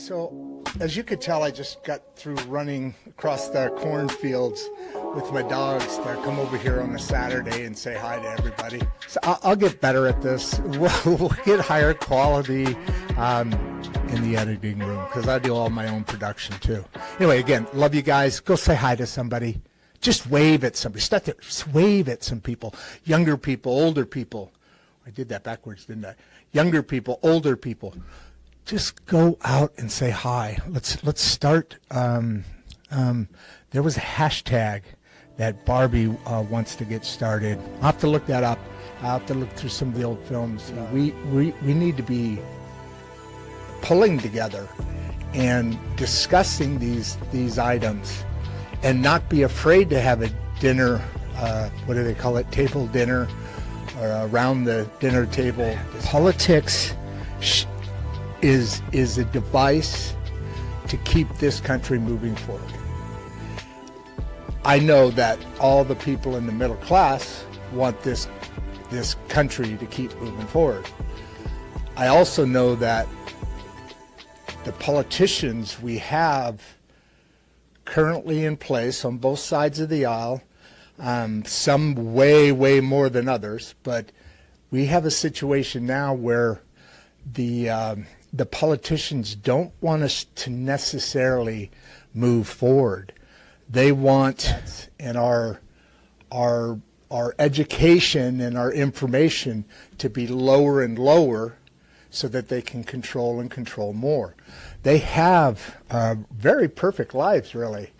So, as you could tell, I just got through running across the cornfields with my dogs to come over here on a Saturday and say hi to everybody. So I'll get better at this. We'll get higher quality in the editing room because I do all my own production too. Anyway, again, love you guys. Go say hi to somebody. Just wave at somebody. Start there. Just wave at some people. Younger people, older people. I did that backwards, didn't I? Younger people, older people. Just go out and say hi. Let's start. There was a hashtag that Barbie wants to get started. I'll have to look that up. I'll have to look through some of the old films. We need to be pulling together and discussing these items, and not be afraid to have a dinner. What do they call it? Table dinner, or around the dinner table. Politics is a device to keep this country moving forward. I know that all the people in the middle class want this country to keep moving forward. I also know that the politicians we have currently in place on both sides of the aisle, some way more than others, but we have a situation now where the politicians don't want us to necessarily move forward. They want, and our education and our information to be lower and lower so that they can control more. They have very perfect lives, really.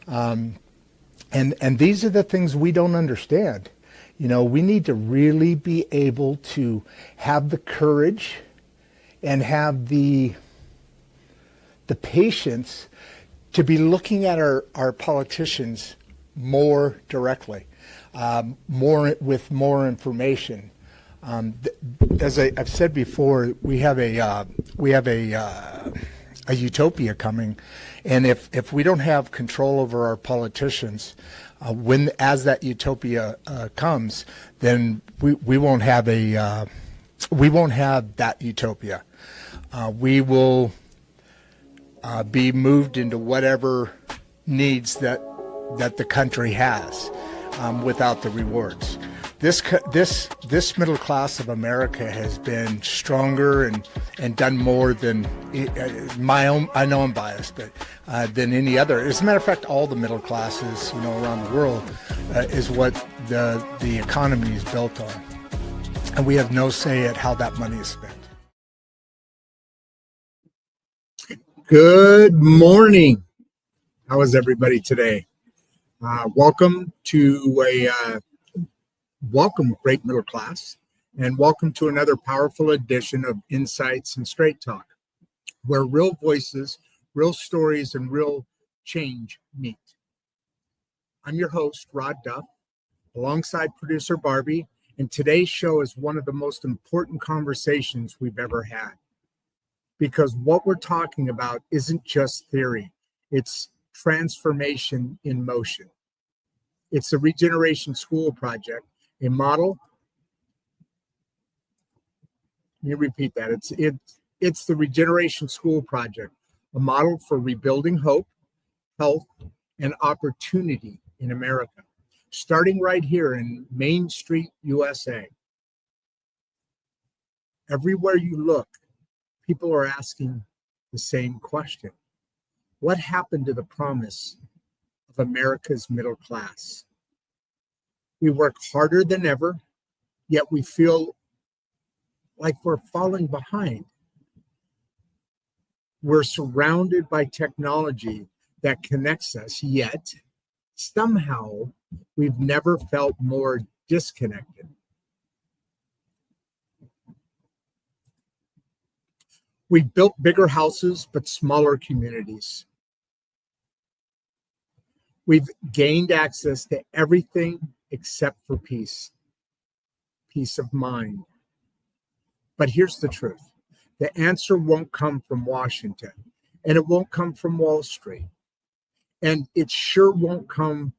And these are the things we don't understand. You know, we need to really be able to have the courage and have the patience to be looking at our politicians more directly, with more information. As I've said before, we have a utopia coming, and if we don't have control over our politicians, as that utopia comes, then we won't have that utopia. We will be moved into whatever needs that the country has, without the rewards. This middle class of America has been stronger and done more than my own. I know I'm biased, but than any other. As a matter of fact, all the middle classes, around the world, is what the economy is built on, and we have no say at how that money is spent. Good morning. How is everybody today? Welcome to welcome, great middle class, and welcome to another powerful edition of Insights and Straight Talk, where real voices, real stories, and real change meet. I'm your host, Rod Duff, alongside producer Barbie, and today's show is one of the most important conversations we've ever had. Because what we're talking about isn't just theory, it's transformation in motion. It's the Regeneration School Project, a model. Let me repeat that. It's the Regeneration School Project, a model for rebuilding hope, health, and opportunity in America, starting right here in Main Street, USA. Everywhere you look, people are asking the same question. What happened to the promise of America's middle class? We work harder than ever, yet we feel like we're falling behind. We're surrounded by technology that connects us, yet somehow we've never felt more disconnected. We've built bigger houses, but smaller communities. We've gained access to everything except for peace of mind. But here's the truth. The answer won't come from Washington, and it won't come from Wall Street, and it sure won't come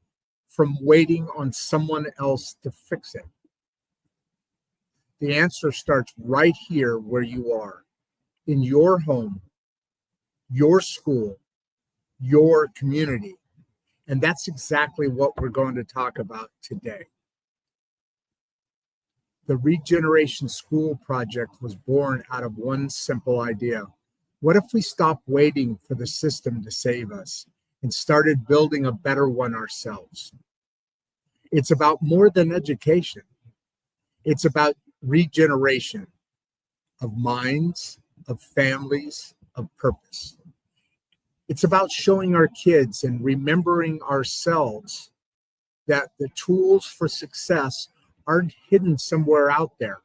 from waiting on someone else to fix it. The answer starts right here where you are, in your home, your school, your community. And that's exactly what we're going to talk about today. The Regeneration School Project was born out of one simple idea. What if we stopped waiting for the system to save us and started building a better one ourselves? It's about more than education. It's about regeneration of minds, of families, of purpose. It's about showing our kids and remembering ourselves that the tools for success aren't hidden somewhere out there.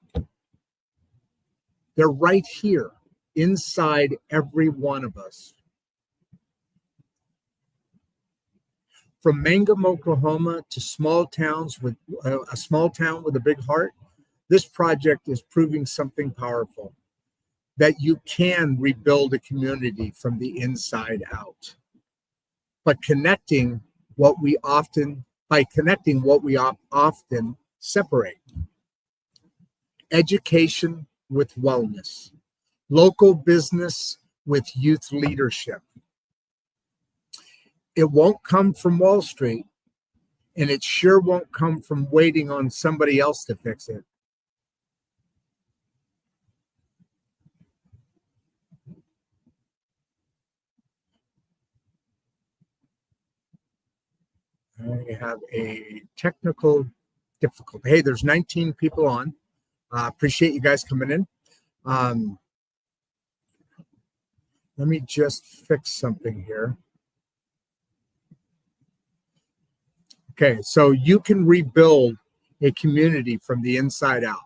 They're right here, inside every one of us. From Mangum, Oklahoma, to small towns with a small town with a big heart, this project is proving something powerful, that you can rebuild a community from the inside out. But connecting what we often separate. Education with wellness, local business with youth leadership. It won't come from Wall Street, and it sure won't come from waiting on somebody else to fix it. I have a technical difficulty. Hey, there's 19 people on. Appreciate you guys coming in. Let me just fix something here. Okay, so you can rebuild a community from the inside out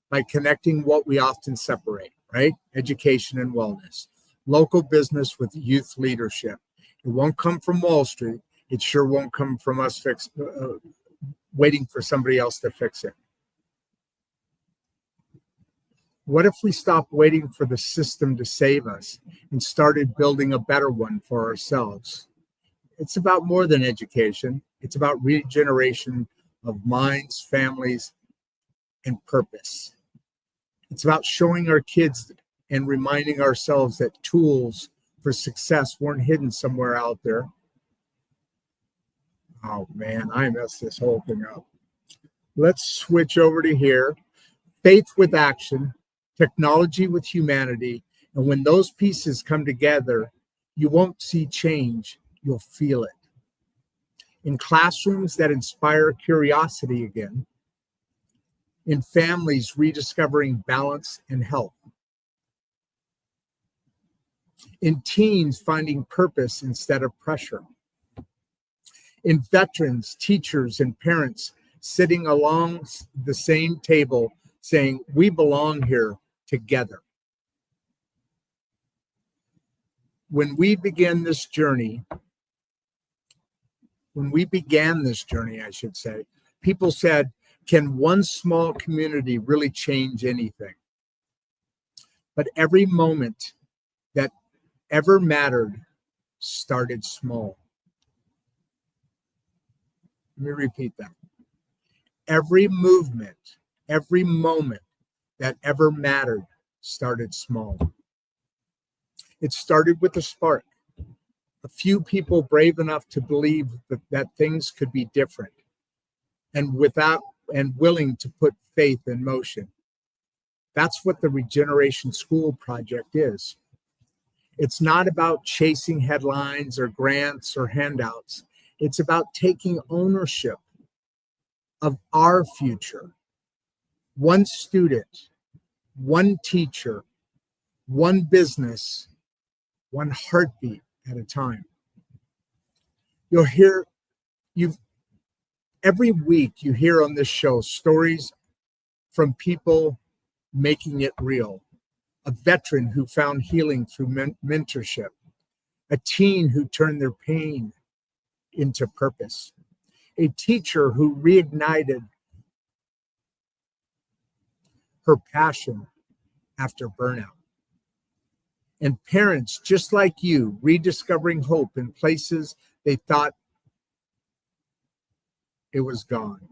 by connecting what we often separate, right? Education and wellness, local business with youth leadership. It won't come from Wall Street. It sure won't come from us waiting for somebody else to fix it. What if we stopped waiting for the system to save us and started building a better one for ourselves? It's about more than education. It's about regeneration of minds, families, and purpose. It's about showing our kids and reminding ourselves that tools for success weren't hidden somewhere out there. Oh man, I messed this whole thing up. Let's switch over to here. Faith with action, technology with humanity. And when those pieces come together, you won't see change, you'll feel it. In classrooms that inspire curiosity again. In families rediscovering balance and health. In teens finding purpose instead of pressure. In veterans, teachers, and parents sitting along the same table saying, we belong here together. When we began this journey, I should say, people said, can one small community really change anything? But every moment that ever mattered started small. Let me repeat that. Every movement, every moment that ever mattered started small. It started with a spark. A few people brave enough to believe that things could be different and willing to put faith in motion. That's what the Regeneration School Project is. It's not about chasing headlines or grants or handouts. It's about taking ownership of our future. One student, one teacher, one business, one heartbeat at a time. Every week you hear on this show stories from people making it real. A veteran who found healing through mentorship. A teen who turned their pain into purpose. A teacher who reignited her passion after burnout. And parents just like you rediscovering hope in places they thought it was gone.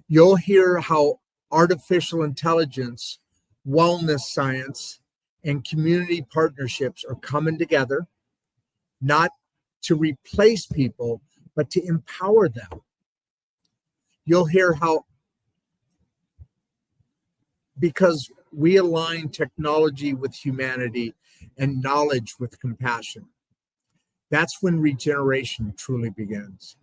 You'll hear how artificial intelligence, wellness science, and community partnerships are coming together, not to replace people, but to empower them. You'll hear how, because we align technology with humanity and knowledge with compassion, that's when regeneration truly begins.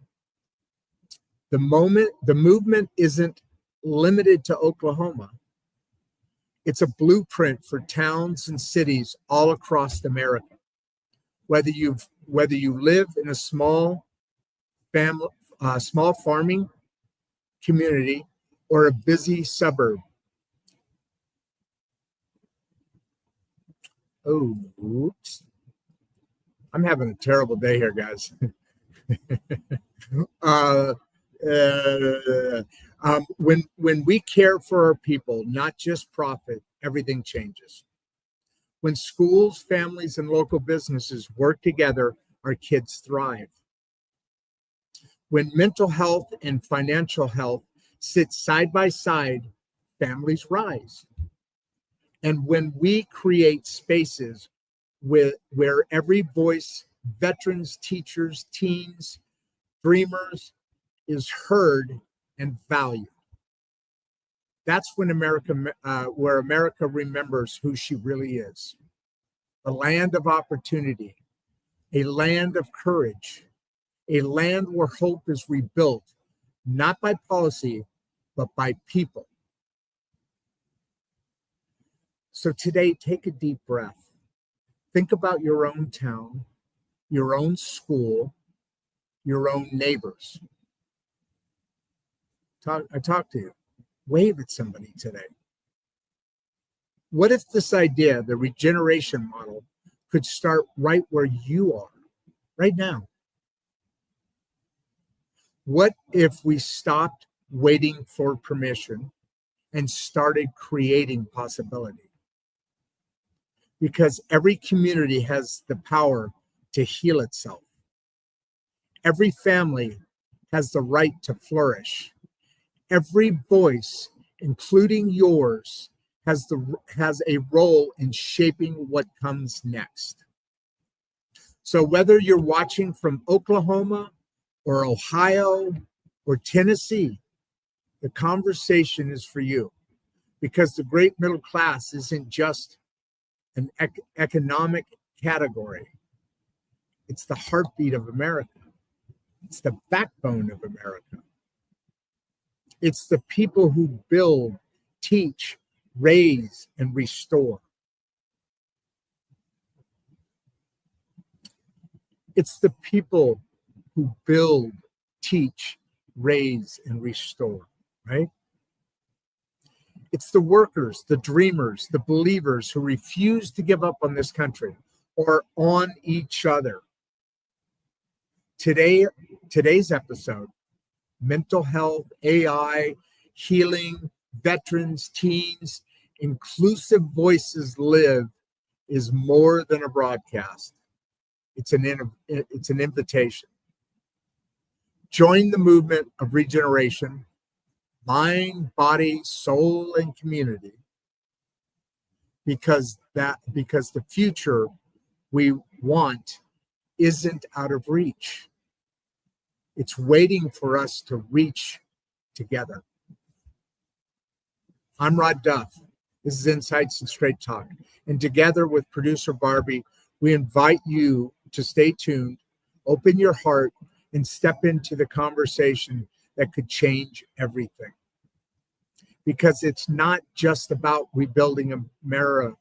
The movement isn't limited to Oklahoma. It's a blueprint for towns and cities all across America. Whether you live in a small farming community or a busy suburb. Oh, oops. I'm having a terrible day here, guys. When we care for our people, not just profit, everything changes. When schools, families, and local businesses work together, our kids thrive. When mental health and financial health sit side by side, families rise. And when we create spaces where every voice, veterans, teachers, teens, dreamers, is heard and valued, that's when where America remembers who she really is. A land of opportunity, a land of courage, a land where hope is rebuilt, not by policy, but by people. So today, take a deep breath. Think about your own town, your own school, your own neighbors. I talk to you. Wave at somebody today. What if this idea, the regeneration model, could start right where you are, right now? What if we stopped waiting for permission and started creating possibility? Because every community has the power to heal itself. Every family has the right to flourish. Every voice, including yours, has a role in shaping what comes next. So whether you're watching from Oklahoma or Ohio or Tennessee, the conversation is for you, because the great middle class isn't just an economic category. It's the heartbeat of America. It's the backbone of America. It's the people who build, teach, raise, and restore. It's the people who build, teach, raise, and restore, right? It's the workers, the dreamers, the believers who refuse to give up on this country or on each other. Today's episode, mental health, AI, healing, veterans, teens, inclusive voices live, is more than a broadcast. It's an invitation. Join the movement of regeneration, mind, body, soul, and community, because the future we want isn't out of reach. It's waiting for us to reach together. I'm Rod Duff. This is Insights and Straight Talk. And together with producer Barbie, we invite you to stay tuned, open your heart, and step into the conversation that could change everything. Because it's not just about rebuilding America.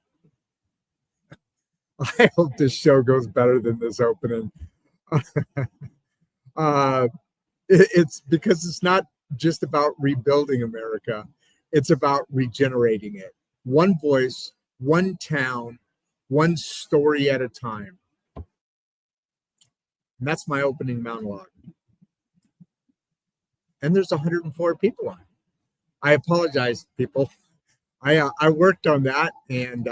I hope this show goes better than this opening. It's because it's not just about rebuilding America. It's about regenerating it. One voice, one town, one story at a time. And that's my opening monologue. And there's 104 people on. I apologize, people. I worked on that and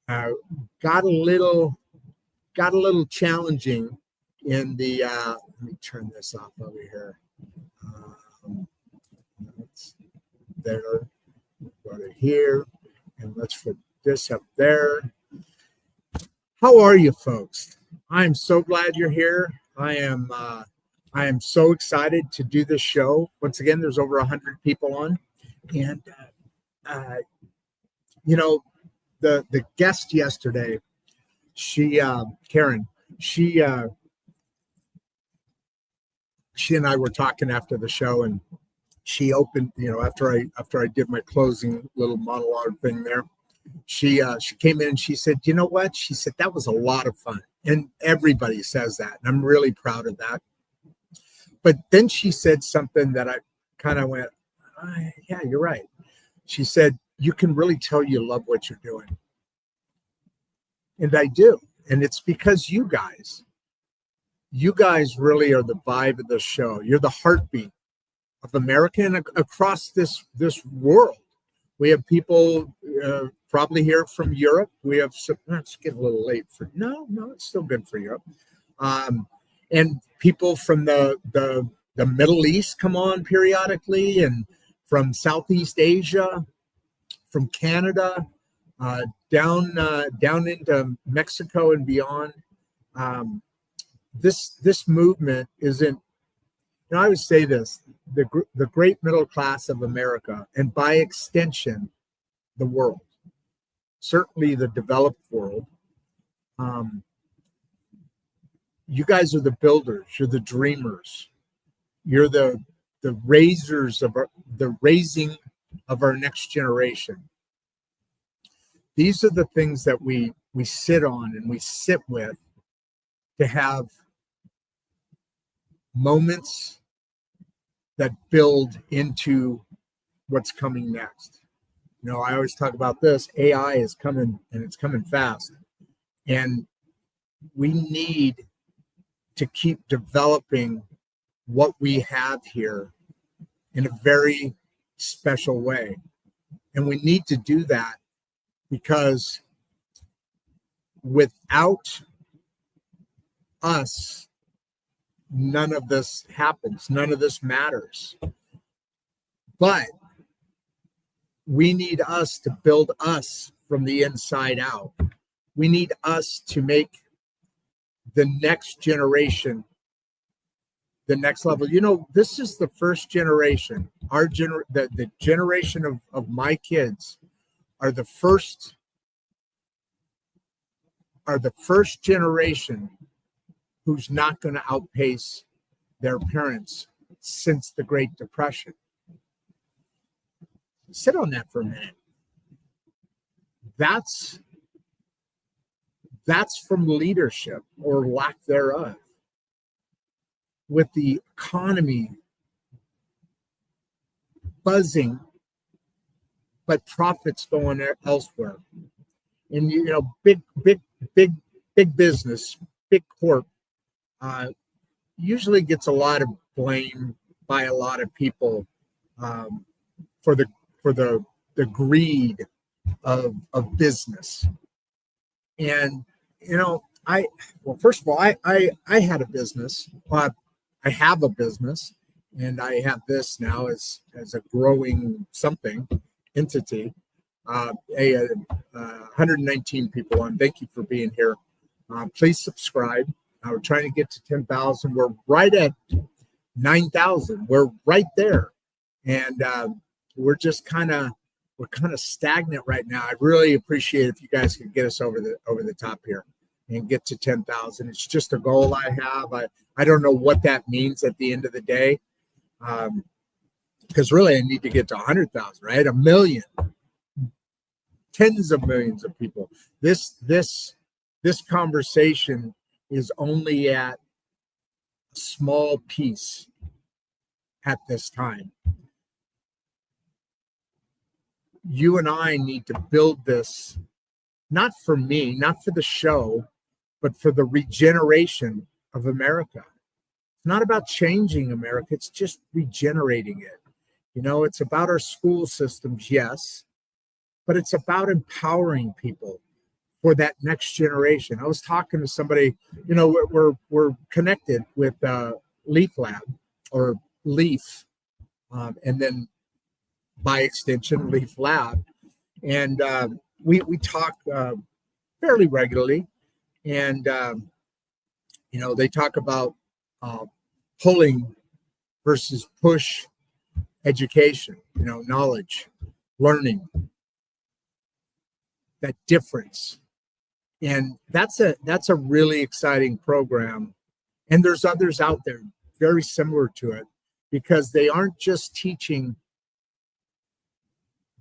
got a little challenging in the. Let me turn this off over here. There, go to here, and let's this up there. How are you folks? I'm so glad you're here. I am so excited to do this show. Once again, there's over 100 people on. And, the guest yesterday, Karen, she and I were talking after the show, and she opened, after I did my closing little monologue thing there, she came in and she said, you know what? She said, that was a lot of fun. And everybody says that. And I'm really proud of that. But then she said something that I kind of went, yeah, you're right. She said, you can really tell you love what you're doing. And I do. And it's because you guys really are the vibe of the show. You're the heartbeat of America and across this world. We have people probably here from Europe. We have some, it's getting a little late for, no, it's still good for Europe. And people from the Middle East come on periodically, and from Southeast Asia, from Canada, down into Mexico and beyond. This movement isn't, I always say this, the great middle class of America, and by extension, the world, certainly the developed world. You guys are the builders, you're the dreamers, you're the raisers of the raising of our next generation. These are the things that we sit on and we sit with to have moments that build into what's coming next. I always talk about this. AI is coming, and it's coming fast. And we need to keep developing what we have here in a very special way. And we need to do that because without us, none of this happens. None of this matters. But we need us to build us from the inside out. We need us to make the next generation the next level. This is the first generation. The generation of my kids are the first generation who's not going to outpace their parents since the Great Depression. Sit on that for a minute. That's from leadership or lack thereof. With the economy buzzing, but profits going elsewhere. And big business, big corp, usually gets a lot of blame by a lot of people for the greed of business. And first of all, I had a business. I have a business, and I have this now as a growing entity. 119 people on. Thank you for being here. Please subscribe. We're trying to get to 10,000. We're right at 9,000. We're right there, and we're kind of stagnant right now. I'd really appreciate if you guys could get us over the top here and get to 10,000. It's just a goal I have. I don't know what that means at the end of the day, because really I need to get to 100,000, right? 1 million, tens of millions of people. This conversation is only at a small piece at this time. You and I need to build this, not for me, not for the show, but for the regeneration of America. It's not about changing America. It's just regenerating it. It's about our school systems, yes, but it's about empowering people for that next generation. I was talking to somebody, we're connected with Leaf Lab or Leaf, and then by extension, Leaf Lab. And we talk fairly regularly, and they talk about pulling versus push education, knowledge, learning, that difference. And that's a really exciting program. And there's others out there very similar to it, because they aren't just teaching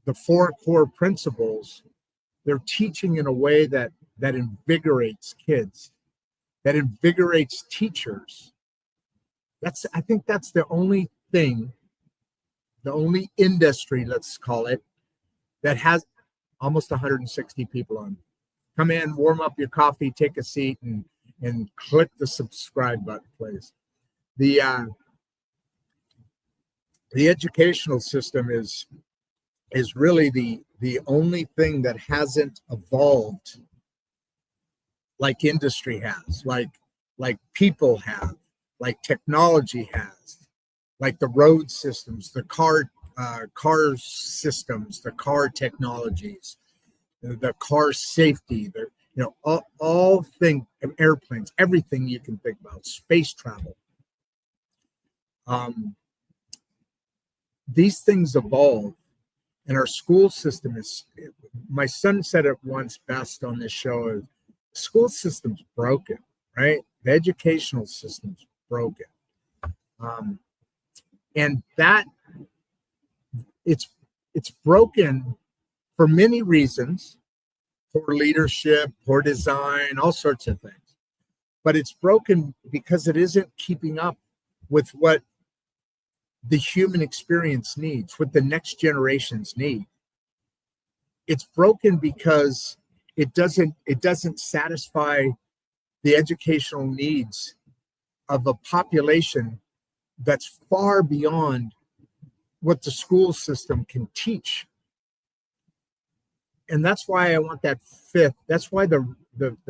the 4 core principles. They're teaching in a way that invigorates kids, that invigorates teachers. I think that's the only thing, the only industry, let's call it, that has almost 160 people on. Come in, warm up your coffee, take a seat, and click the subscribe button, please. The educational system is really the only thing that hasn't evolved like industry has, like people have, like technology has, like the road systems, the car systems, the car technologies, the car safety, all things, airplanes, everything you can think about, space travel. These things evolve, and our school system is. My son said it once best on this show: is the school system's broken, right? The educational system's broken, and that it's broken for many reasons. Poor leadership, poor design, all sorts of things. But it's broken because it isn't keeping up with what the human experience needs, what the next generations need. It's broken because it doesn't satisfy the educational needs of a population that's far beyond what the school system can teach. And that's why I want that fifth. That's why the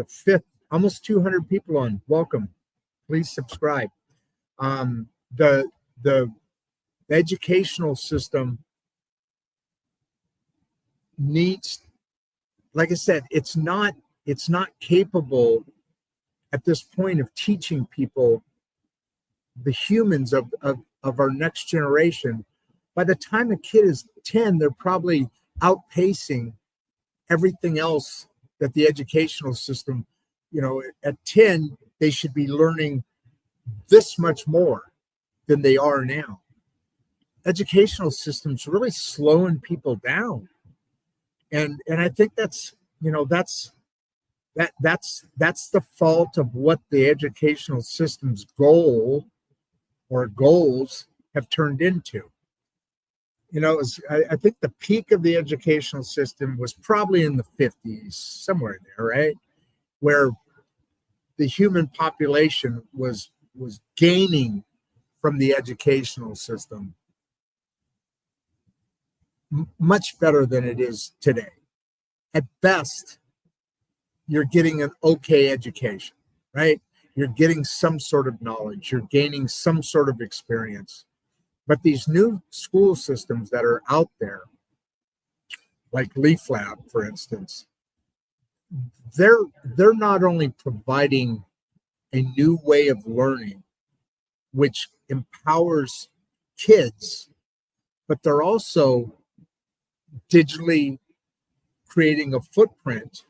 fifth, almost 200 people on. Welcome. Please subscribe. The educational system needs, like I said, it's not capable at this point of teaching people, the humans of our next generation. By the time a kid is 10, they're probably outpacing everything else that the educational system, at 10, they should be learning this much more than they are now. Educational system's really slowing people down. And I think that's the fault of what the educational system's goals have turned into. I think the peak of the educational system was probably in the 50s, somewhere there, right? Where the human population was gaining from the educational system much better than it is today. At best, you're getting an okay education, right? You're getting some sort of knowledge. You're gaining some sort of experience. But these new school systems that are out there, like Leaf Lab, for instance, they're not only providing a new way of learning, which empowers kids, but they're also digitally creating a footprint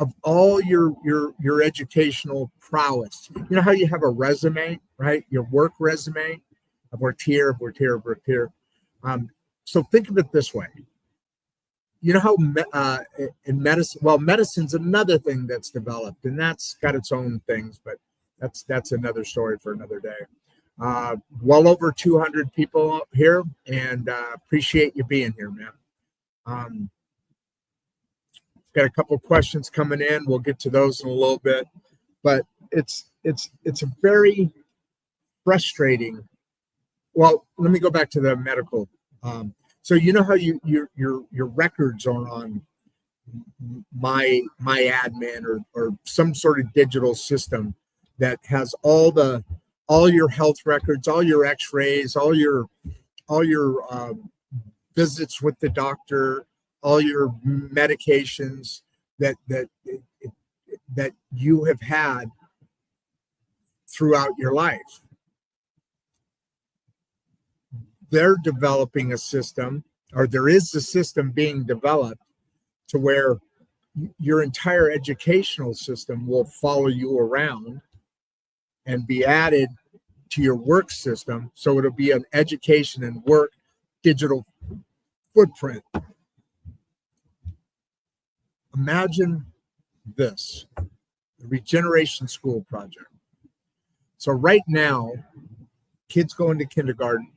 of all your educational prowess. You know how you have a resume, right? Your work resume. I've worked here, I've worked here, I've worked here. So think of it this way. You know how in medicine, medicine's another thing that's developed, and that's got its own things, but that's another story for another day. Well over 200 people here, and appreciate you being here, man. Got a couple questions coming in. We'll get to those in a little bit, but it's a very frustrating. Well, let me go back to the medical. So you know how your records are on my admin or some sort of digital system that has all your health records, all your X-rays, all your visits with the doctor, all your medications that you have had throughout your life. They're developing a system, or there is a system being developed to where your entire educational system will follow you around and be added to your work system. So it'll be an education and work digital footprint. Imagine this, the Regeneration School Project. So right now, kids go into kindergarten,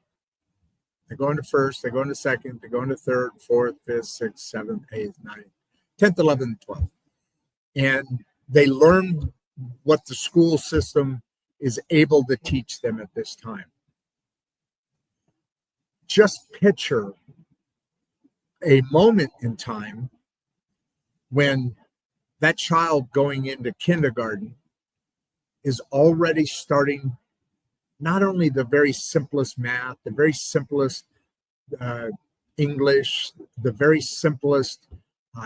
they go into first, they go into second, they go into third, fourth, fifth, sixth, seventh, eighth, ninth, 10th, 11th, 12th. And they learn what the school system is able to teach them at this time. Just picture a moment in time when that child going into kindergarten is already starting not only the very simplest math, the very simplest English, the very simplest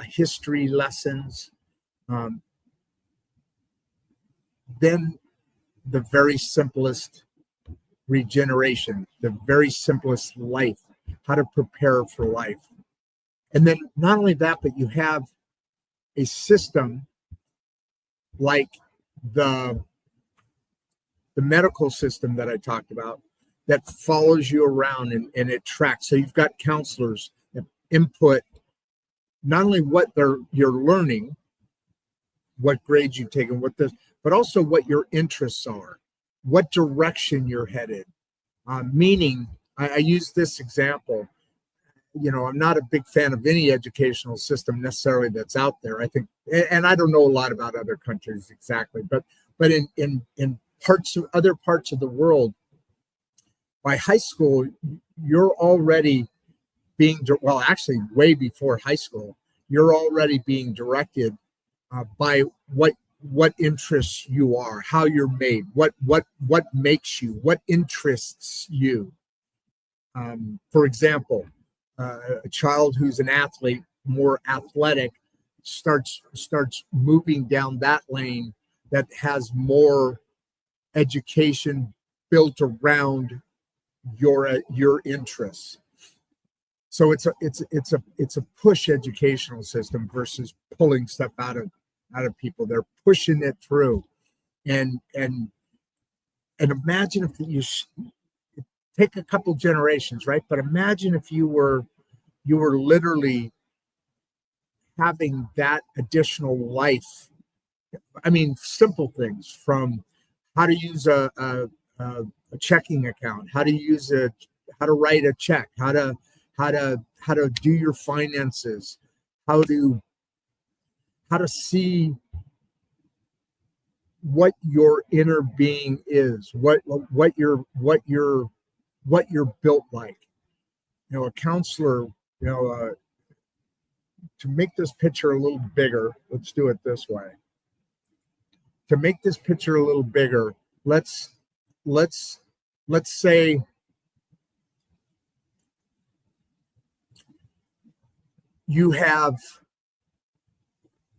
history lessons, then the very simplest regeneration, the very simplest life, how to prepare for life. And then not only that, but you have a system like the medical system that I talked about that follows you around and it tracks. So you've got counselors that input not only what you're learning, what grades you've taken, but also what your interests are, what direction you're headed. Meaning, I use this example. I'm not a big fan of any educational system necessarily that's out there. I think, and I don't know a lot about other countries exactly, but in other parts of the world, by high school, you're already actually way before high school, you're already being directed by what interests you are, how you're made, what makes you, what interests you. For example, a child who's an athlete, more athletic, starts moving down that lane that has more education built around your interests. So it's a push educational system versus pulling stuff out of people. They're pushing it through, and imagine if you take a couple generations, right? But imagine if you were literally having that additional life. I mean, simple things from how to use a checking account, how to write a check, how to do your finances, how to see what your inner being is, what you're built like. A counselor, to make this picture a little bigger, let's do it this way. To make this picture a little bigger, let's say you have,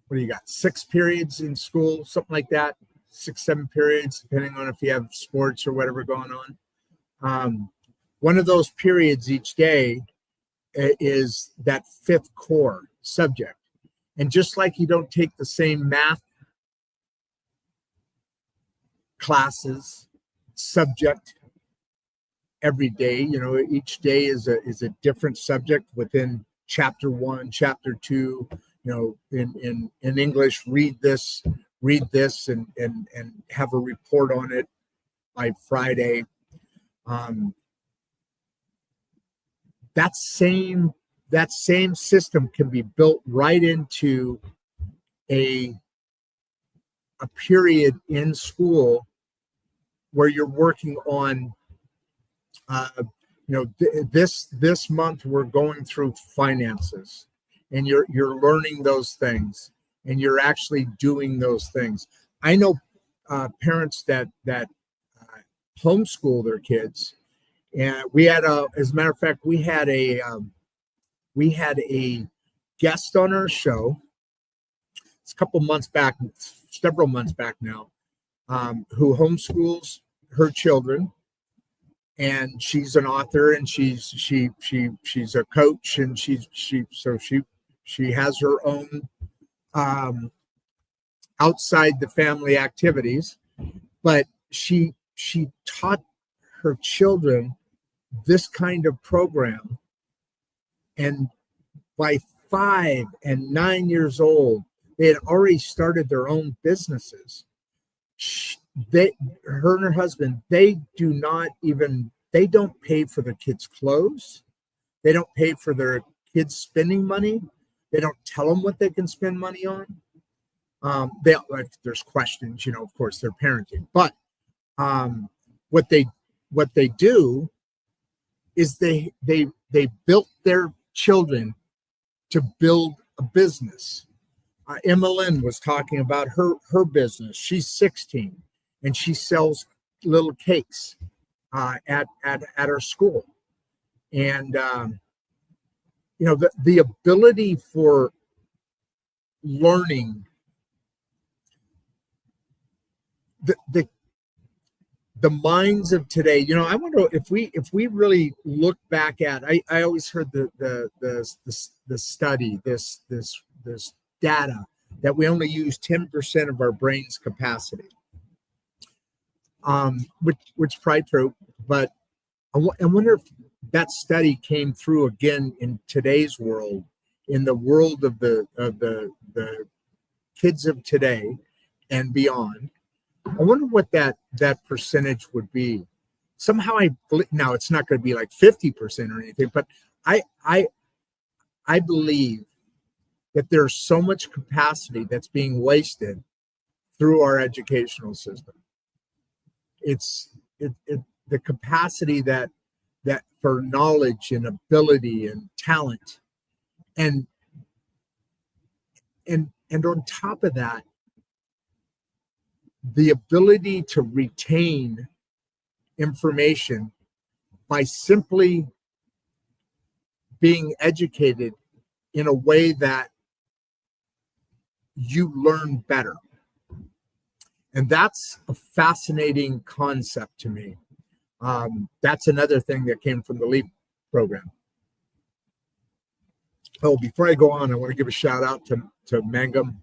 what do you got, 6 periods in school, something like that, 6, 7 periods, depending on if you have sports or whatever going on. One of those periods each day is that 5th core subject. And just like you don't take the same math classes subject every day, each day is a different subject within chapter 1, chapter 2. In English, read this and have a report on it by Friday. That same system can be built right into a period in school where you're working on this month we're going through finances, and you're learning those things and you're actually doing those things. I know parents that homeschool their kids, and we had as a matter of fact, we had a guest on our show. It's a couple months back, several months back now, who homeschools her children, and she's an author, and she's a coach, and she has her own outside the family activities, but she taught her children this kind of program, and by 5 and 9 years old, they had already started their own businesses. Her and her husband, they don't pay for their kids' clothes. They don't pay for their kids spending money. They don't tell them what they can spend money on. There's questions, of course, they're parenting, but what they do is they built their children to build a business. Emma Lynn was talking about her business. She's 16 and she sells little cakes at her school. And the ability for learning, the minds of today. I wonder if we really look back at. I always heard the study, this data, that we only use 10% of our brain's capacity, which is probably true. But I wonder if that study came through again in today's world, in the world of the kids of today and beyond. I wonder what that percentage would be. Somehow now it's not going to be like 50% or anything, but I believe that there's so much capacity that's being wasted through our educational system. It's the capacity that for knowledge and ability and talent, and on top of that, the ability to retain information by simply being educated in a way that you learn better. And that's a fascinating concept to me. That's another thing that came from the LEAP program. Oh, before I go on, I want to give a shout out to Mangum,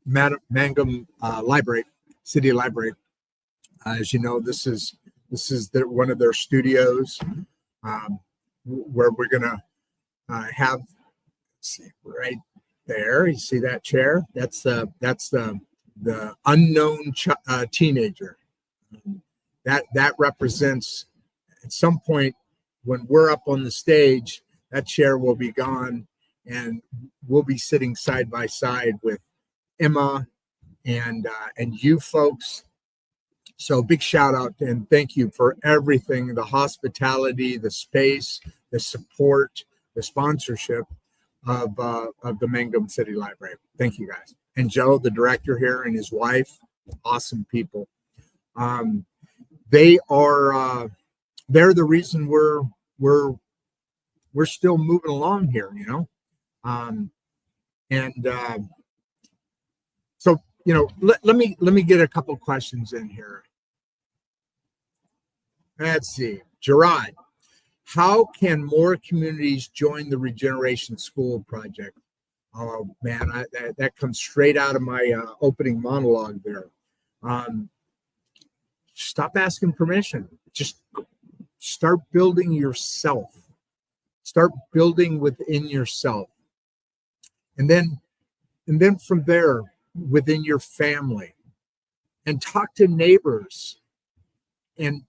Mangum Library, City Library. As you know, this is one of their studios, where we're gonna have. Right there, you see that chair? That's the unknown teenager. That represents, at some point when we're up on the stage, that chair will be gone, and we'll be sitting side by side with Emma and you folks. So big shout out and thank you for everything: the hospitality, the space, the support, the sponsorship of the Mangum City Library. Thank you guys. And Joe, the director here, and his wife, awesome people. They're the reason we're still moving along here, so let me get a couple questions in here. Let's see. Gerard, how can more communities join the Regeneration School Project? Oh man, that comes straight out of my opening monologue there. Stop asking permission. Just start building yourself. Start building within yourself, and then from there, within your family, and talk to neighbors, and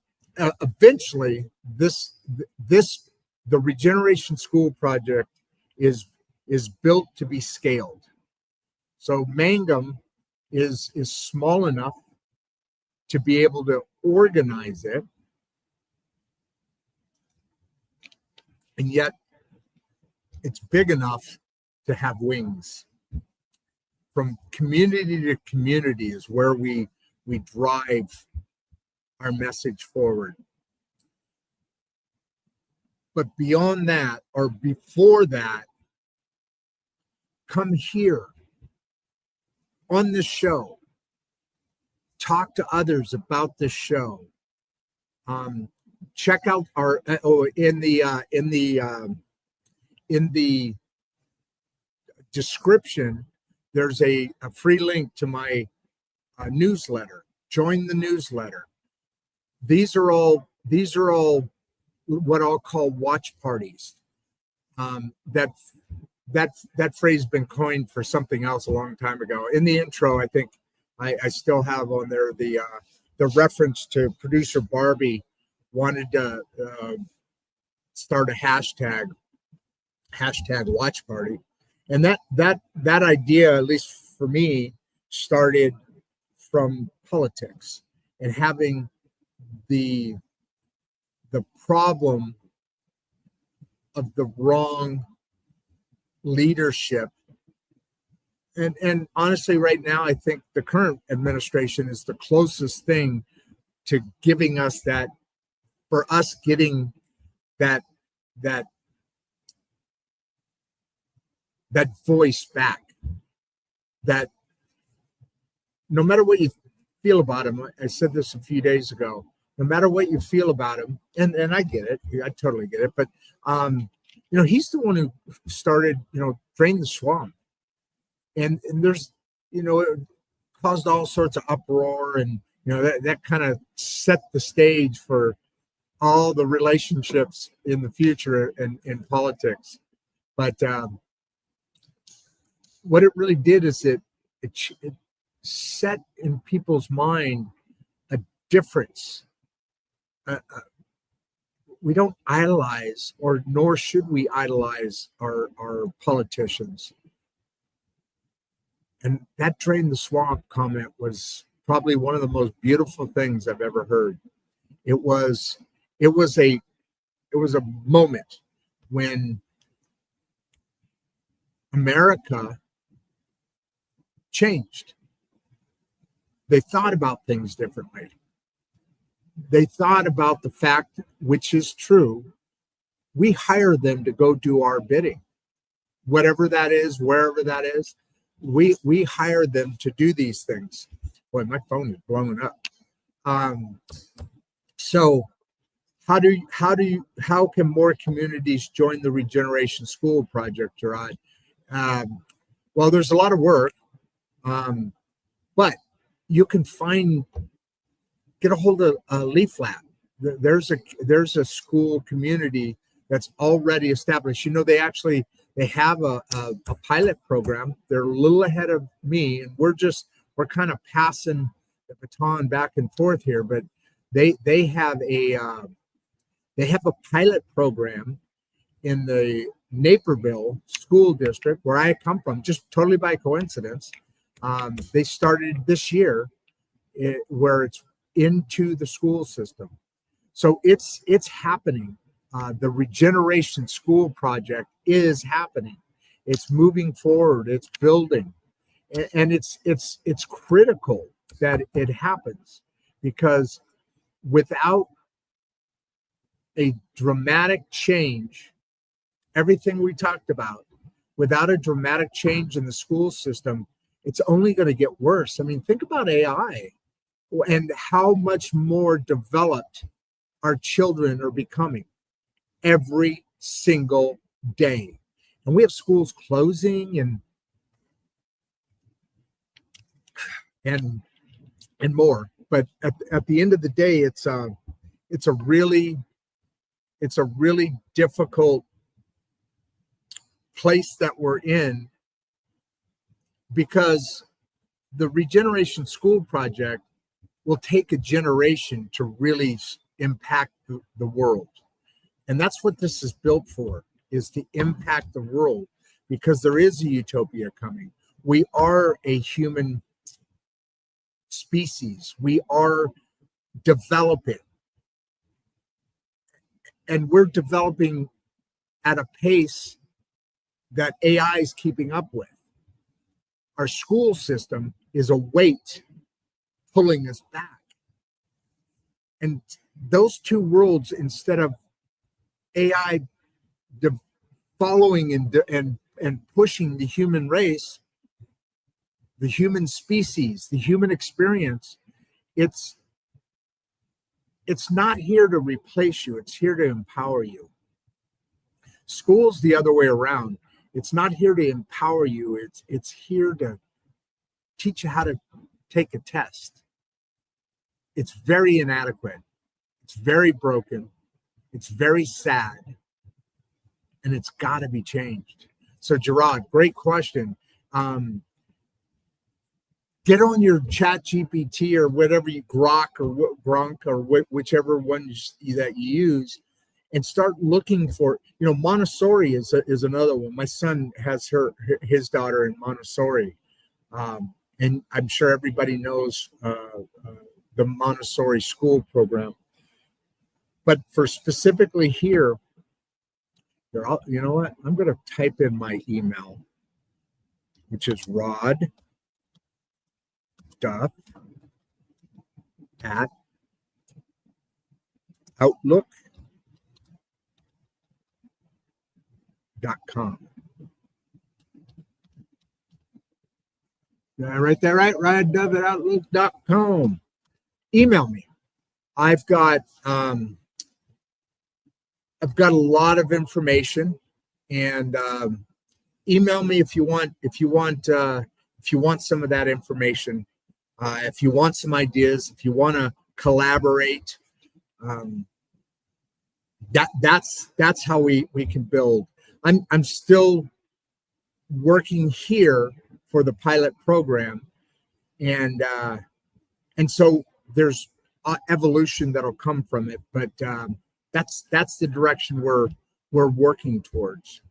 eventually the Regeneration School Project is built to be scaled. So Mangum is small enough to be able to organize it, and yet it's big enough to have wings. From community to community is where we drive our message forward. But beyond that, or before that, come here on this show, talk to others about this show. Check out our in the description. There's a free link to my newsletter. Join the newsletter. These are all what I'll call watch parties. That phrase has been coined for something else a long time ago. In the intro, I think I still have on there the reference to producer Barbie wanted to start a hashtag watch party, and that idea, at least for me, started from politics and having the problem of the wrong leadership. And honestly, right now, I think the current administration is the closest thing to giving us that, for us getting that voice back. That no matter what you feel about him, I said this a few days ago, no matter what you feel about him, and I get it, I totally get it, but he's the one who started, drain the swamp. And there's, it caused all sorts of uproar, and that kind of set the stage for all the relationships in the future in politics. But what it really did is it set in people's mind a difference. We don't idolize, or nor should we idolize our politicians. And that drain the swamp comment was probably one of the most beautiful things I've ever heard. It was a moment when America changed. They thought about things differently. They thought about the fact, which is true, we hire them to go do our bidding. Whatever that is, wherever that is, we hire them to do these things. Boy, my phone is blowing up. So how can more communities join the Regeneration School Project, Gerard? Well, there's a lot of work, but you can get a hold of Leaf Lab. There's a school community that's already established. They have a pilot program. They're a little ahead of me, and we're kind of passing the baton back and forth here. But they have a pilot program in the Naperville School District, where I come from, just totally by coincidence. They started this year, where it's into the school system. So it's happening. The Regeneration School Project is happening. It's moving forward. It's building, and it's critical that it happens, because without a dramatic change, everything we talked about, without a dramatic change in the school system, it's only going to get worse. I mean, think about AI and how much more developed our children are becoming every single day. And we have schools closing and more. But at the end of the day, it's a really difficult place that we're in, because the Regeneration School Project will take a generation to really impact the world. And that's what this is built for, is to impact the world, because there is a utopia coming. We are a human species. We are developing. And we're developing at a pace that AI is keeping up with. Our school system is a weight pulling us back. And those two worlds, instead of AI following and pushing the human race, the human species, the human experience. It's not here to replace you. It's here to empower you. School's the other way around. It's not here to empower you. It's here to teach you how to take a test. It's very inadequate. It's very broken. It's very sad. And it's got to be changed. So Gerard, great question. Get on your Chat GPT or whatever you Grok or whichever one that you use, and start looking for. Montessori is another one. My son has his daughter in Montessori, and I'm sure everybody knows the Montessori school program. But for specifically here, you know what? I'm going to type in my email, which is Rod Duff at outlook.com. Did I write that right? Rod Duff at outlook.com. Email me. I've got a lot of information, and email me if you want some of that information. If you want some ideas, if you want to collaborate, that's how we can build. I'm still working here for the pilot program, and so there's evolution that'll come from it. But that's the direction we're working towards.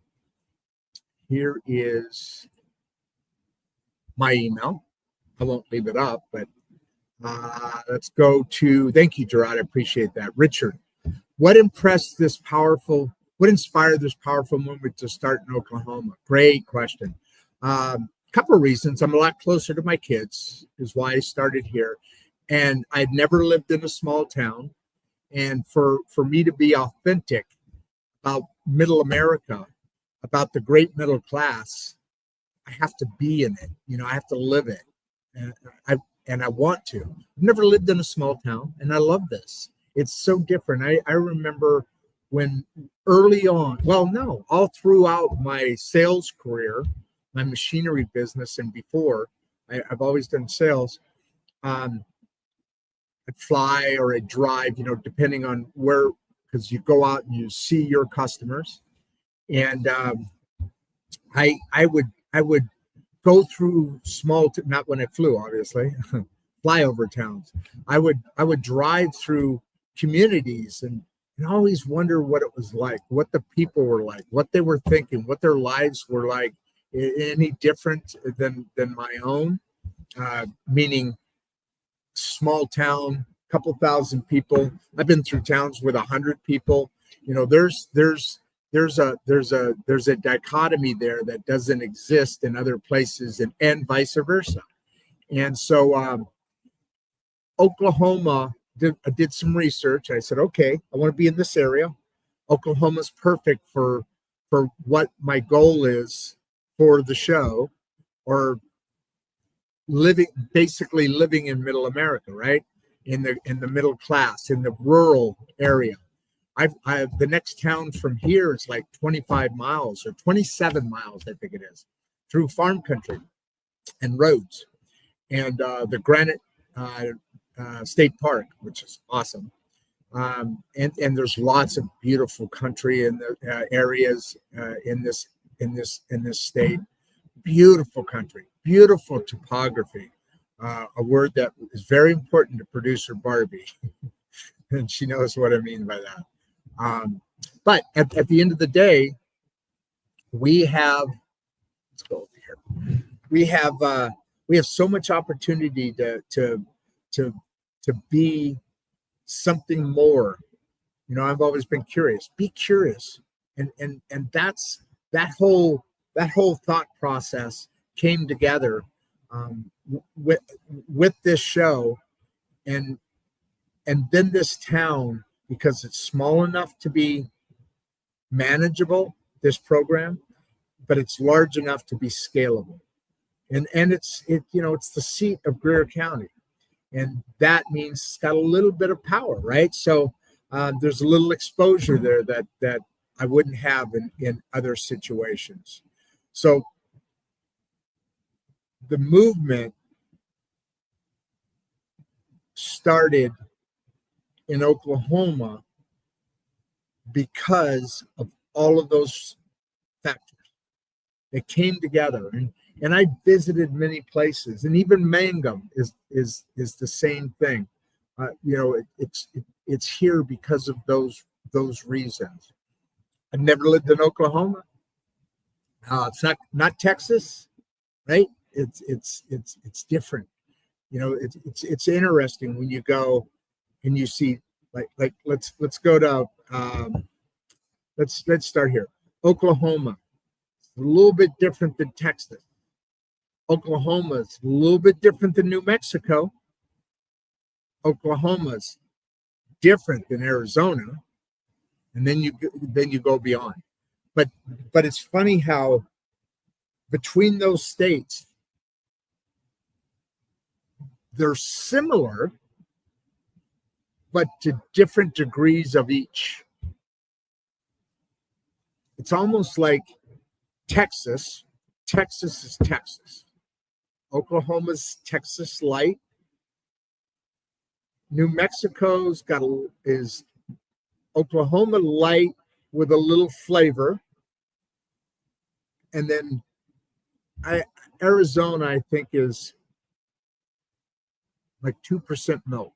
Here is my email. I won't leave it up, but let's go to, thank you, Gerard. I appreciate that. Richard, what inspired this powerful movement to start in Oklahoma? Great question. Couple of reasons. I'm a lot closer to my kids is why I started here. And I'd never lived in a small town. And for me to be authentic about middle America, about the great middle class, I have to be in it. I have to live it. And I want to. I've never lived in a small town, and I love this. It's so different. I remember when early on, all throughout my sales career, my machinery business, and before, I've always done sales. I'd fly or I'd drive, depending on where, because you go out and you see your customers. And I would go through not when I flew, obviously, flyover towns. I would drive through communities and always wonder what it was like, what the people were like, what they were thinking, what their lives were like, any different than my own, meaning small town, couple thousand people. I've been through towns with 100 people. There's a dichotomy there that doesn't exist in other places, and vice versa. And so Oklahoma, I did some research. I said, okay, I want to be in this area. Oklahoma's perfect for what my goal is for the show, or basically living in middle America, right? In the middle class, in the rural area. The next town from here is like 25 miles or 27 miles, I think it is, through farm country and roads, and the Granite State Park, which is awesome. And there's lots of beautiful country in the areas in this state. Beautiful country, beautiful topography. A word that is very important to producer Barbie, and she knows what I mean by that. But at the end of the day, we have, let's go over here. We have so much opportunity to be something more. I've always been curious. Be curious, and that's that whole thought process came together with this show, and then this town, because it's small enough to be manageable, this program, but it's large enough to be scalable. And it's the seat of Greer County, and that means it's got a little bit of power, right? So there's a little exposure there that I wouldn't have in other situations. So the movement started in Oklahoma because of all of those factors. It came together, and I visited many places, and even Mangum is the same thing. It's here because of those reasons. I've never lived in Oklahoma. It's not Texas, right? It's different. It's interesting when you go and you see like let's go to let's start here. Oklahoma, a little bit different than Texas. Oklahoma's a little bit different than New Mexico. Oklahoma's different than Arizona, and then you go beyond. But it's funny how between those states they're similar, but to different degrees of each. It's almost like Texas. Texas is Texas. Oklahoma's Texas light. New Mexico's is Oklahoma light with a little flavor. And then Arizona, I think, is like 2% milk.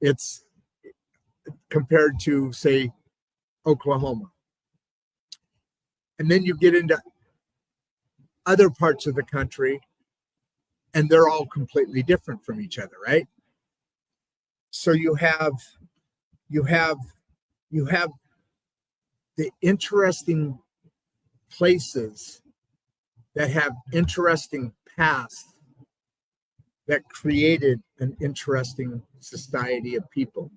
It's compared to, say, Oklahoma. And then you get into other parts of the country, and they're all completely different from each other, right? So you have the interesting places that have interesting paths that created an interesting society of people.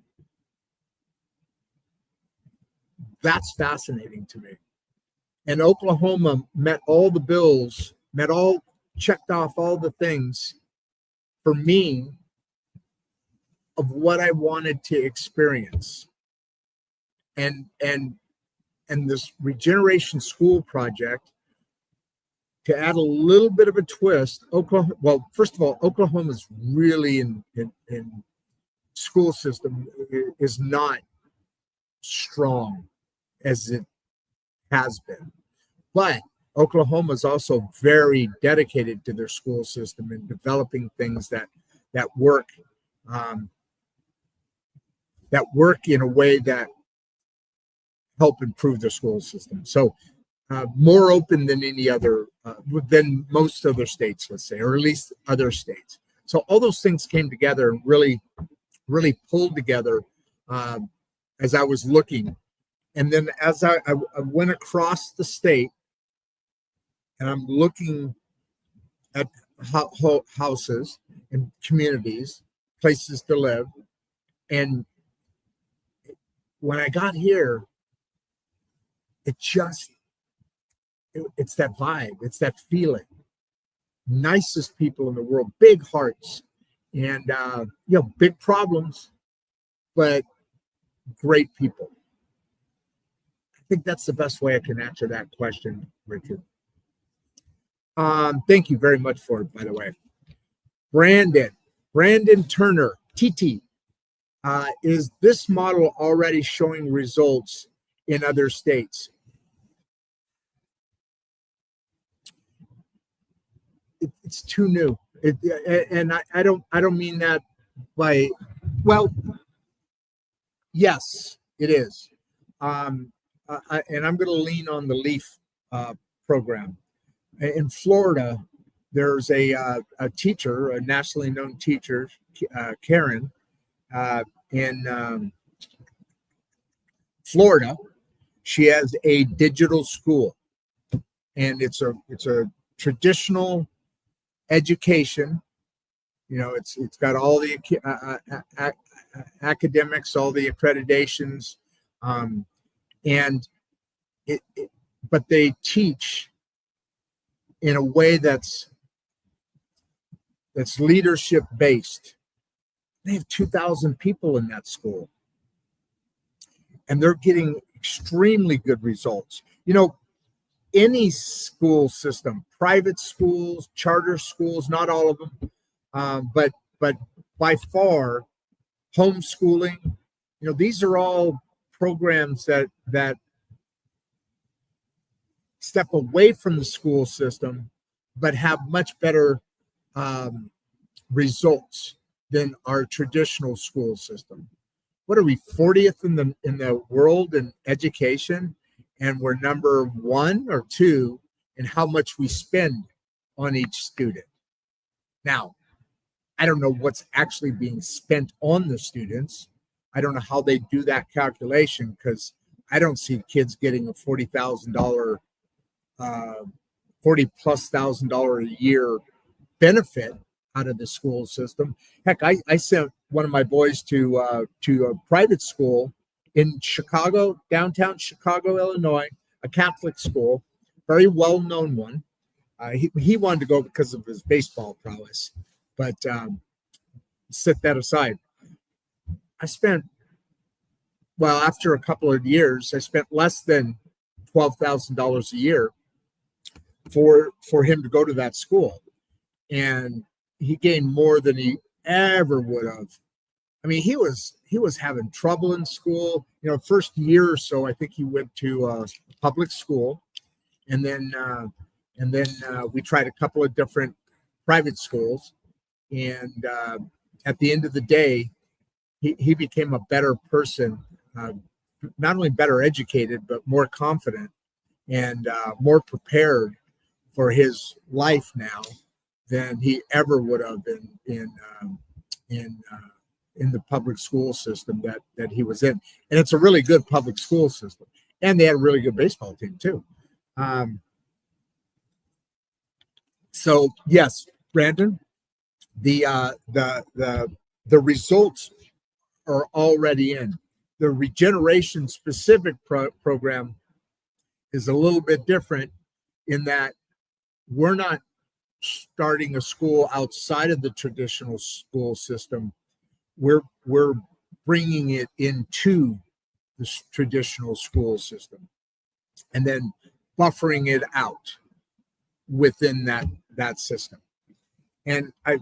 That's fascinating to me. And Oklahoma met all the bills, checked off all the things for me of what I wanted to experience. And this Regeneration School Project, to add a little bit of a twist, first of all, Oklahoma's really in school system is not strong as it has been. But Oklahoma is also very dedicated to their school system and developing things that work in a way that help improve their school system. So more open than than most other states, let's say, or at least other states. So all those things came together and really pulled together as I was looking. And then as I went across the state, and I'm looking at houses and communities, places to live. And when I got here, it's that vibe, it's that feeling. Nicest people in the world, big hearts, and big problems, but great people. I think that's the best way I can answer that question, Richard. Thank you very much for it, by the way. Brandon Turner, TT, is this model already showing results in other states? It's too new, and I don't mean that by, well, yes, it is, and I'm going to lean on the LEAF program. In Florida, there's a teacher, a nationally known teacher, Karen, in Florida. She has a digital school, and it's a traditional education. It's got all the academics, all the accreditations, and but they teach in a way that's leadership based. They have 2,000 people in that school, and they're getting extremely good results. You know, any school system, private schools, charter schools, not all of them, but by far, homeschooling, you know, these are all programs that step away from the school system, but have much better results than our traditional school system. What are we, 40th in the world in education, and we're number 1 or 2 in how much we spend on each student. Now, I don't know what's actually being spent on the students. I don't know how they do that calculation, because I don't see kids getting a $40,000, $40,000+ a year benefit out of the school system. Heck, I sent one of my boys to a private school in Chicago, downtown Chicago, Illinois, a Catholic school, very well-known one. He wanted to go because of his baseball prowess, but set that aside. I spent, well, after a couple of years, I spent less than $12,000 a year for him to go to that school, and he gained more than he ever would have. I mean, he was having trouble in school. You know, first year or so, I think he went to a public school, and then we tried a couple of different private schools, and at the end of the day, he became a better person, not only better educated, but more confident and more prepared for his life now than he ever would have in the public school system that he was in. And it's a really good public school system, and they had a really good baseball team too. So yes, Brandon, the results are already in. The regeneration specific program is a little bit different in that we're not starting a school outside of the traditional school system. We're bringing it into the traditional school system and then buffering it out within that system. And I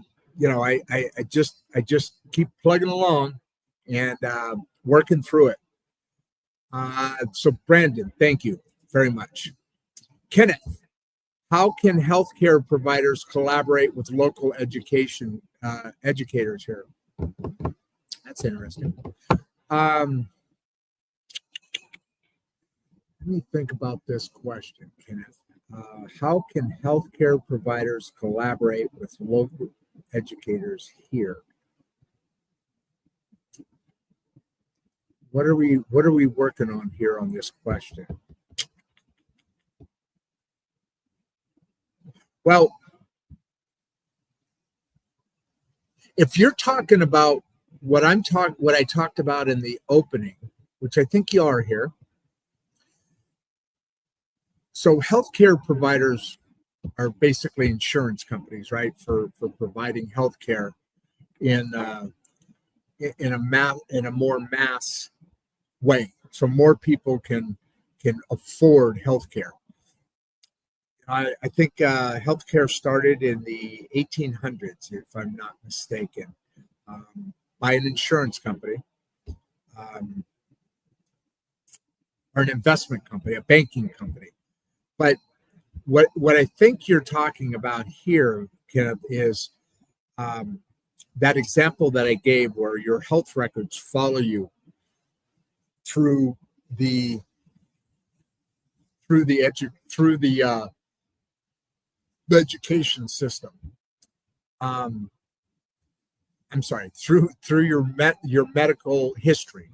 just keep plugging along and working through it. So Brandon, thank you very much. Kenneth, how can healthcare providers collaborate with local educators here? That's interesting. Let me think about this question, Kenneth. How can healthcare providers collaborate with local educators here? What are we working on here on this question? Well, if you're talking about what I talked about in the opening, which I think you are here. So healthcare providers are basically insurance companies, right? For providing healthcare in a more mass way, so more people can afford healthcare. I think healthcare started in the 1800s, if I'm not mistaken, by an insurance company, or an investment company, a banking company. But what I think you're talking about here, Kenneth, is that example that I gave, where your health records follow you through the education system. I'm sorry, through your medical history.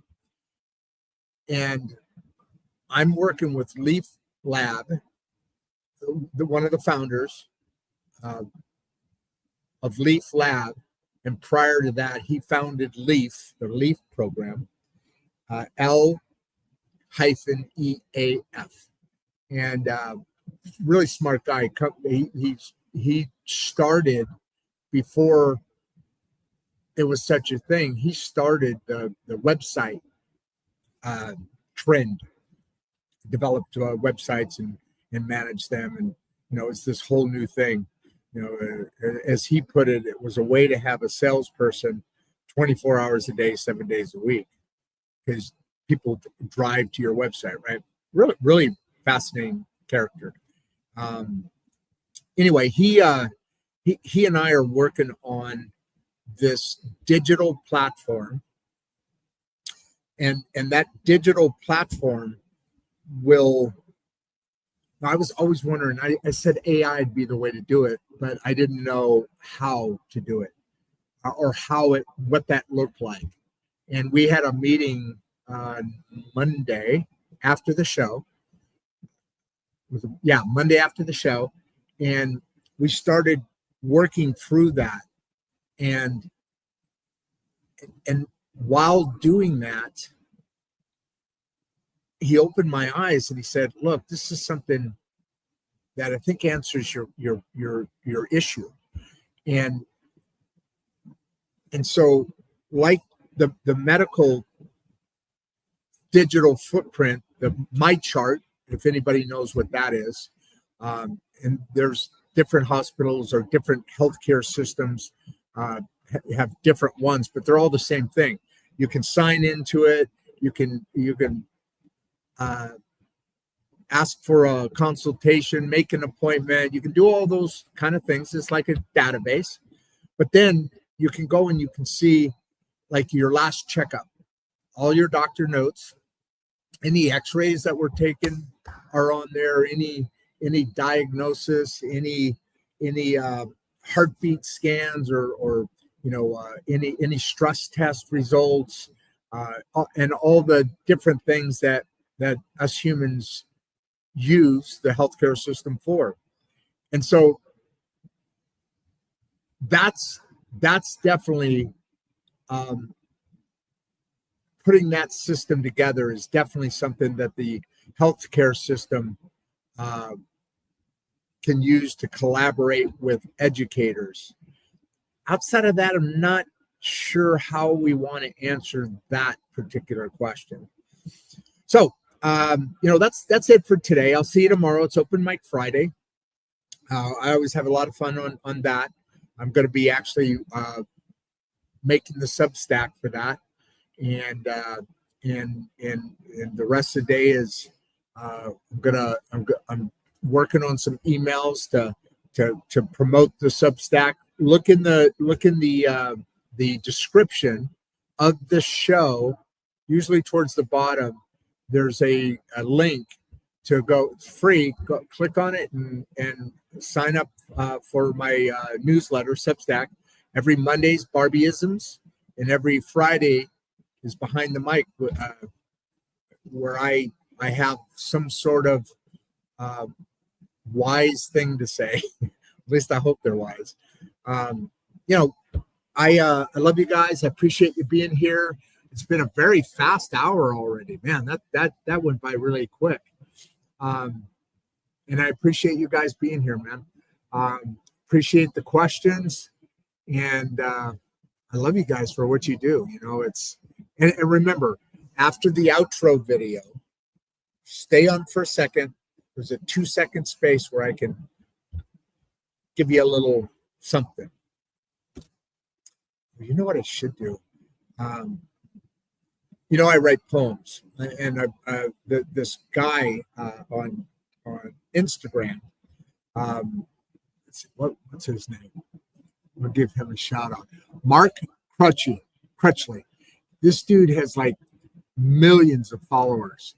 And I'm working with Leaf Lab, one of the founders of Leaf Lab, and prior to that, he founded Leaf, the Leaf program, L-EAF. and really smart guy. He started before it was such a thing. He started the website trend, developed websites and managed them, and it's this whole new thing. As he put it, it was a way to have a salesperson 24 hours a day, 7 days a week, because people drive to your website, right? Really, really fascinating character. Anyway, he and I are working on this digital platform, and that digital platform will. I was always wondering. I said AI would be the way to do it, but I didn't know how to do it or what that looked like. And we had a meeting on Monday after the show. Monday after the show, and we started working through that. And while doing that, he opened my eyes and he said, "Look, this is something that I think answers your issue." And so, like the medical digital footprint, my chart, if anybody knows what that is, and there's different hospitals or different healthcare systems have different ones, but they're all the same thing. You can sign into it. You can ask for a consultation, make an appointment. You can do all those kind of things. It's like a database. But then you can go and you can see like your last checkup, all your doctor notes, any x-rays that were taken are on there, any diagnosis, any heartbeat scans or any stress test results, and all the different things that us humans use the healthcare system for. And so that's definitely putting that system together is definitely something that the healthcare system can use to collaborate with educators. Outside of that, I'm not sure how we want to answer that particular question. So, that's it for today. I'll see you tomorrow. It's Open Mic Friday. I always have a lot of fun on that. I'm going to be actually making the Substack for that, and the rest of the day is I'm working on some emails to promote the Substack. Look in the description of the show. Usually towards the bottom, there's a link to go. It's free. Click on it and sign up for my newsletter, Substack. Every Monday's Barbieisms, and every Friday is Behind the Mic, where I have some sort of wise thing to say. At least I hope they're wise. I love you guys. I appreciate you being here. It's been a very fast hour already, man. That went by really quick. And I appreciate you guys being here, man. Appreciate the questions, and I love you guys for what you do. And remember, after the outro video, stay on for a second. There's a 2-second space where I can give you a little something. You know what I should do? I write poems, and this guy on Instagram. Let's see, what's his name? I'll give him a shout out. Mark Crutchley. This dude has like millions of followers,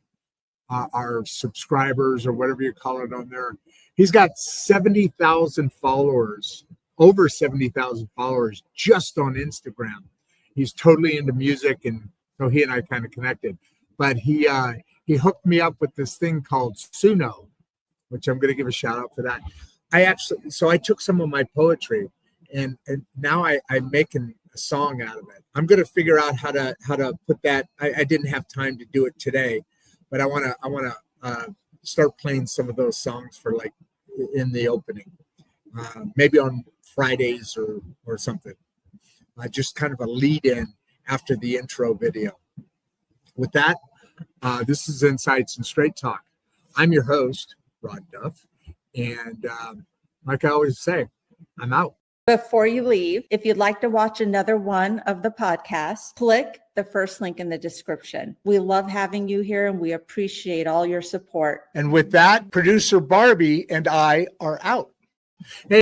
our subscribers or whatever you call it on there. He's got 70,000 followers, over 70,000 followers just on Instagram. He's totally into music, and so he and I kind of connected. But he hooked me up with this thing called Suno, which I'm going to give a shout out for that. I took some of my poetry and now I'm making a song out of it. I'm going to figure out how to put that. I didn't have time to do it today, but I want to start playing some of those songs for like in the opening, maybe on Fridays or something. Just kind of a lead in after the intro video. With that, this is Insights and Straight Talk. I'm your host, Rod Duff, and like I always say, I'm out. Before you leave, if you'd like to watch another one of the podcasts, click the first link in the description. We love having you here and we appreciate all your support. And with that, producer Barbie and I are out.